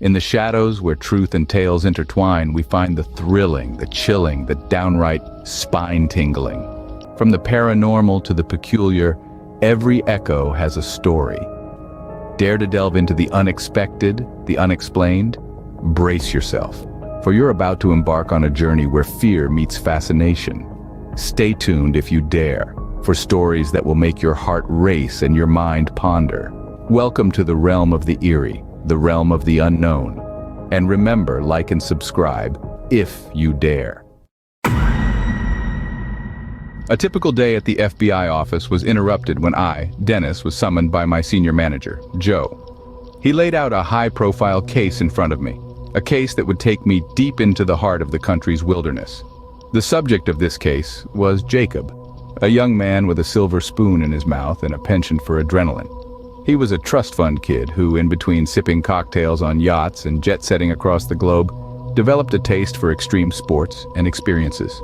In the shadows where truth and tales intertwine, we find the thrilling, the chilling, the downright spine-tingling. From the paranormal to the peculiar, every echo has a story. Dare to delve into the unexpected, the unexplained? Brace yourself, for you're about to embark on a journey where fear meets fascination. Stay tuned if you dare, for stories that will make your heart race and your mind ponder. Welcome to the realm of the eerie, the realm of the unknown. And remember, like and subscribe, if you dare. A typical day at the FBI office was interrupted when I, Dennis, was summoned by my senior manager, Joe. He laid out a high-profile case in front of me, a case that would take me deep into the heart of the country's wilderness. The subject of this case was Jacob, a young man with a silver spoon in his mouth and a penchant for adrenaline. He was a trust fund kid who, in between sipping cocktails on yachts and jet-setting across the globe, developed a taste for extreme sports and experiences.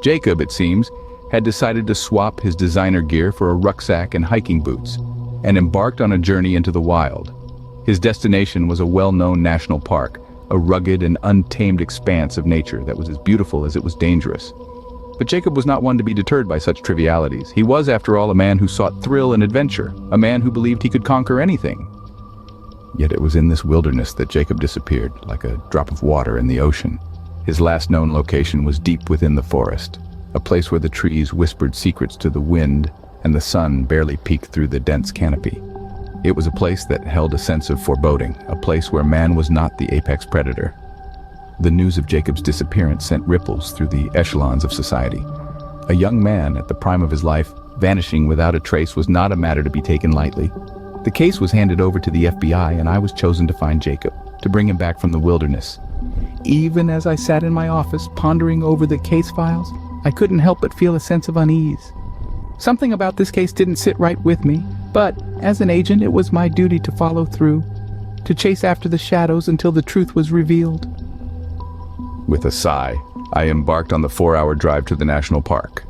Jacob, it seems, had decided to swap his designer gear for a rucksack and hiking boots, and embarked on a journey into the wild. His destination was a well-known national park, a rugged and untamed expanse of nature that was as beautiful as it was dangerous. But Jacob was not one to be deterred by such trivialities. He was, after all, a man who sought thrill and adventure, a man who believed he could conquer anything. Yet it was in this wilderness that Jacob disappeared, like a drop of water in the ocean. His last known location was deep within the forest, a place where the trees whispered secrets to the wind and the sun barely peeked through the dense canopy. It was a place that held a sense of foreboding, a place where man was not the apex predator. The news of Jacob's disappearance sent ripples through the echelons of society. A young man at the prime of his life, vanishing without a trace, was not a matter to be taken lightly. The case was handed over to the FBI, and I was chosen to find Jacob, to bring him back from the wilderness. Even as I sat in my office, pondering over the case files, I couldn't help but feel a sense of unease. Something about this case didn't sit right with me, but as an agent, it was my duty to follow through, to chase after the shadows until the truth was revealed. With a sigh, I embarked on the 4-hour drive to the national park.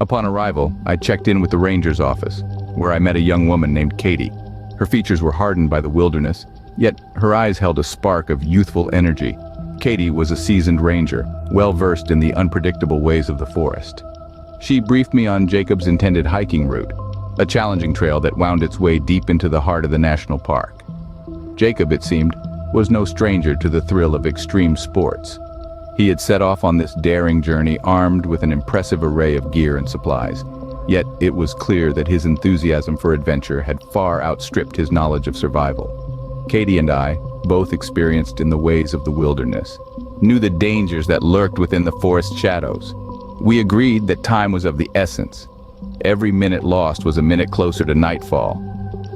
Upon arrival, I checked in with the ranger's office, where I met a young woman named Katie. Her features were hardened by the wilderness, yet her eyes held a spark of youthful energy. Katie was a seasoned ranger, well-versed in the unpredictable ways of the forest. She briefed me on Jacob's intended hiking route, a challenging trail that wound its way deep into the heart of the national park. Jacob, it seemed, was no stranger to the thrill of extreme sports. He had set off on this daring journey armed with an impressive array of gear and supplies, yet it was clear that his enthusiasm for adventure had far outstripped his knowledge of survival. Katie and I, both experienced in the ways of the wilderness, knew the dangers that lurked within the forest shadows. We agreed that time was of the essence. Every minute lost was a minute closer to nightfall,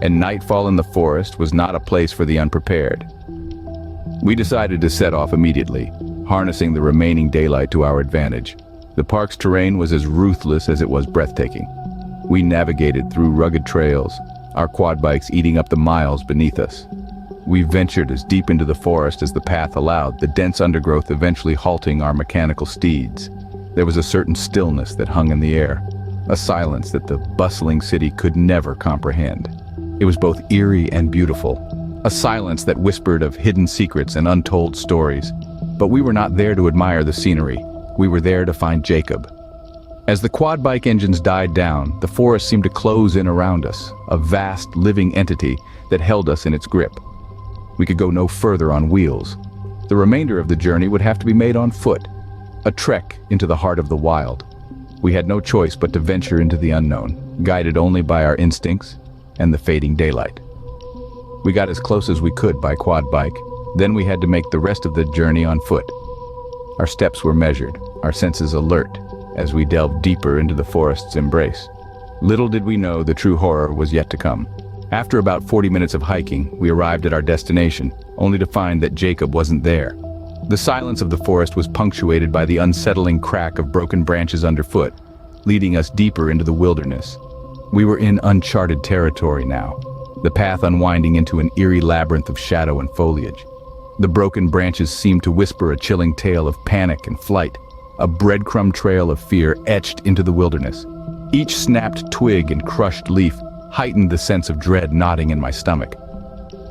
and nightfall in the forest was not a place for the unprepared. We decided to set off immediately, harnessing the remaining daylight to our advantage. The park's terrain was as ruthless as it was breathtaking. We navigated through rugged trails, our quad bikes eating up the miles beneath us. We ventured as deep into the forest as the path allowed, the dense undergrowth eventually halting our mechanical steeds. There was a certain stillness that hung in the air, a silence that the bustling city could never comprehend. It was both eerie and beautiful, a silence that whispered of hidden secrets and untold stories. But we were not there to admire the scenery. We were there to find Jacob. As the quad bike engines died down, the forest seemed to close in around us, a vast living entity that held us in its grip. We could go no further on wheels. The remainder of the journey would have to be made on foot, a trek into the heart of the wild. We had no choice but to venture into the unknown, guided only by our instincts and the fading daylight. We got as close as we could by quad bike. Then we had to make the rest of the journey on foot. Our steps were measured, our senses alert, as we delved deeper into the forest's embrace. Little did we know the true horror was yet to come. After about 40 minutes of hiking, we arrived at our destination, only to find that Jacob wasn't there. The silence of the forest was punctuated by the unsettling crack of broken branches underfoot, leading us deeper into the wilderness. We were in uncharted territory now, the path unwinding into an eerie labyrinth of shadow and foliage. The broken branches seemed to whisper a chilling tale of panic and flight, a breadcrumb trail of fear etched into the wilderness. Each snapped twig and crushed leaf heightened the sense of dread knotting in my stomach.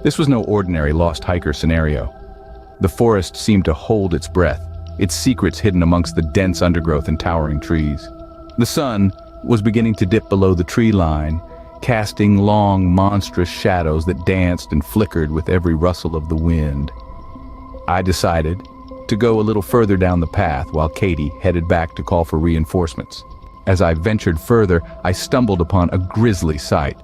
This was no ordinary lost hiker scenario. The forest seemed to hold its breath, its secrets hidden amongst the dense undergrowth and towering trees. The sun was beginning to dip below the tree line, casting long, monstrous shadows that danced and flickered with every rustle of the wind. I decided to go a little further down the path while Katie headed back to call for reinforcements. As I ventured further, I stumbled upon a grisly sight.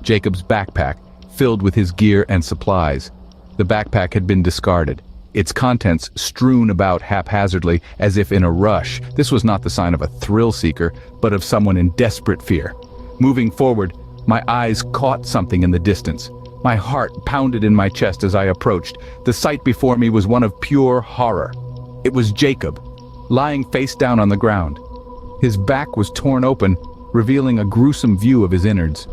Jacob's backpack, filled with his gear and supplies. The backpack had been discarded, its contents strewn about haphazardly as if in a rush. This was not the sign of a thrill-seeker, but of someone in desperate fear. Moving forward, my eyes caught something in the distance. My heart pounded in my chest as I approached. The sight before me was one of pure horror. It was Jacob, lying face down on the ground. His back was torn open, revealing a gruesome view of his innards.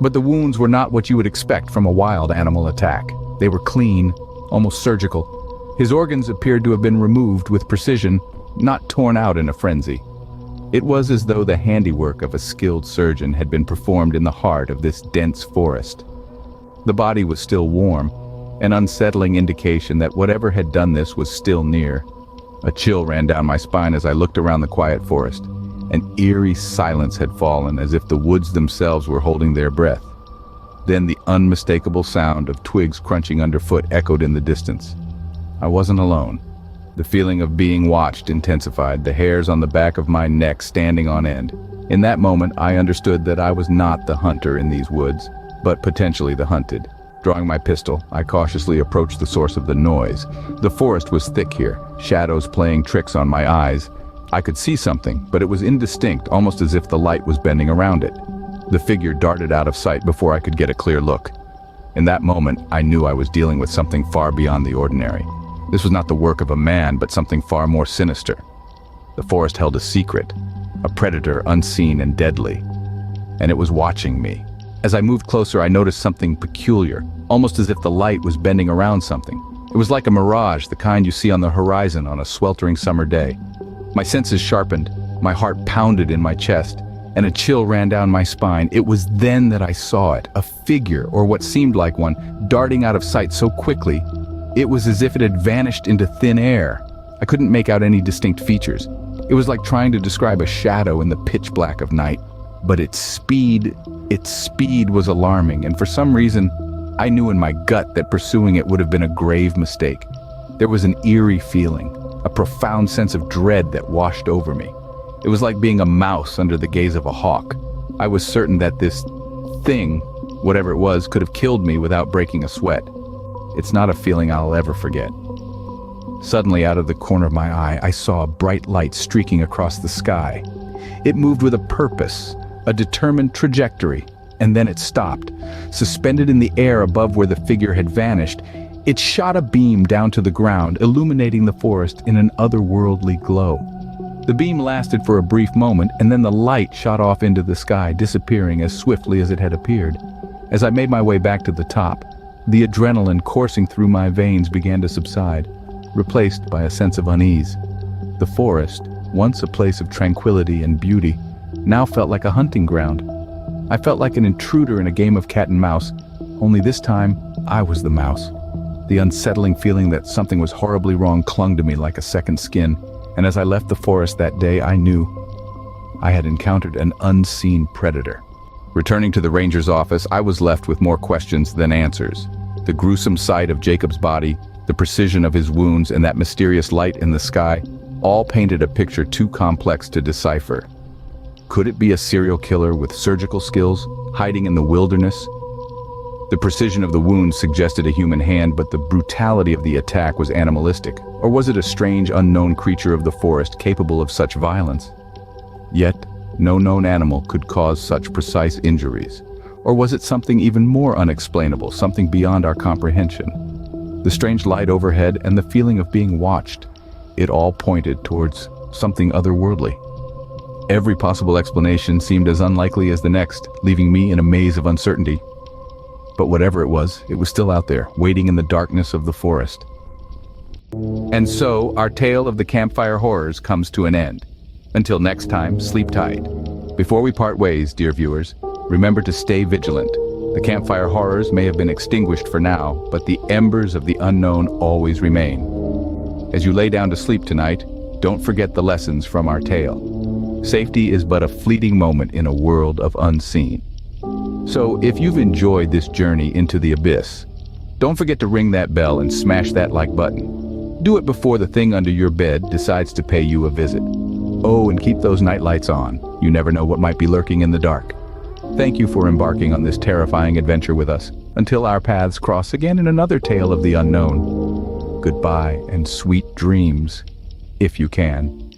But the wounds were not what you would expect from a wild animal attack. They were clean, almost surgical. His organs appeared to have been removed with precision, not torn out in a frenzy. It was as though the handiwork of a skilled surgeon had been performed in the heart of this dense forest. The body was still warm, an unsettling indication that whatever had done this was still near. A chill ran down my spine as I looked around the quiet forest. An eerie silence had fallen, as if the woods themselves were holding their breath. Then the unmistakable sound of twigs crunching underfoot echoed in the distance. I wasn't alone. The feeling of being watched intensified, the hairs on the back of my neck standing on end. In that moment, I understood that I was not the hunter in these woods, but potentially the hunted. Drawing my pistol, I cautiously approached the source of the noise. The forest was thick here, shadows playing tricks on my eyes. I could see something, but it was indistinct, almost as if the light was bending around it. The figure darted out of sight before I could get a clear look. In that moment, I knew I was dealing with something far beyond the ordinary. This was not the work of a man, but something far more sinister. The forest held a secret, a predator unseen and deadly, and it was watching me. As I moved closer, I noticed something peculiar, almost as if the light was bending around something. It was like a mirage, the kind you see on the horizon on a sweltering summer day. My senses sharpened, my heart pounded in my chest, and a chill ran down my spine. It was then that I saw it, a figure, or what seemed like one, darting out of sight so quickly. It was as if it had vanished into thin air. I couldn't make out any distinct features. It was like trying to describe a shadow in the pitch black of night. But its speed was alarming, and for some reason, I knew in my gut that pursuing it would have been a grave mistake. There was an eerie feeling, a profound sense of dread that washed over me. It was like being a mouse under the gaze of a hawk. I was certain that this thing, whatever it was, could have killed me without breaking a sweat. It's not a feeling I'll ever forget. Suddenly, out of the corner of my eye, I saw a bright light streaking across the sky. It moved with a purpose, a determined trajectory, and then it stopped. Suspended in the air above where the figure had vanished, it shot a beam down to the ground, illuminating the forest in an otherworldly glow. The beam lasted for a brief moment, and then the light shot off into the sky, disappearing as swiftly as it had appeared. As I made my way back to the top, the adrenaline coursing through my veins began to subside, replaced by a sense of unease. The forest, once a place of tranquility and beauty, now felt like a hunting ground. I felt like an intruder in a game of cat and mouse, only this time I was the mouse. The unsettling feeling that something was horribly wrong clung to me like a second skin, and as I left the forest that day, I knew I had encountered an unseen predator. Returning to the ranger's office, I was left with more questions than answers. The gruesome sight of Jacob's body, the precision of his wounds, and that mysterious light in the sky all painted a picture too complex to decipher. Could it be a serial killer with surgical skills, hiding in the wilderness? The precision of the wounds suggested a human hand, but the brutality of the attack was animalistic. Or was it a strange, unknown creature of the forest capable of such violence? Yet, no known animal could cause such precise injuries. Or was it something even more unexplainable, something beyond our comprehension? The strange light overhead and the feeling of being watched, it all pointed towards something otherworldly. Every possible explanation seemed as unlikely as the next, leaving me in a maze of uncertainty. But whatever it was still out there, waiting in the darkness of the forest. And so, our tale of the Campfire Horrors comes to an end. Until next time, sleep tight. Before we part ways, dear viewers, remember to stay vigilant. The campfire horrors may have been extinguished for now, but the embers of the unknown always remain. As you lay down to sleep tonight, don't forget the lessons from our tale. Safety is but a fleeting moment in a world of unseen. So if you've enjoyed this journey into the abyss, don't forget to ring that bell and smash that like button. Do it before the thing under your bed decides to pay you a visit. Oh, and keep those night lights on. You never know what might be lurking in the dark. Thank you for embarking on this terrifying adventure with us. Until our paths cross again in another tale of the unknown. Goodbye and sweet dreams, if you can.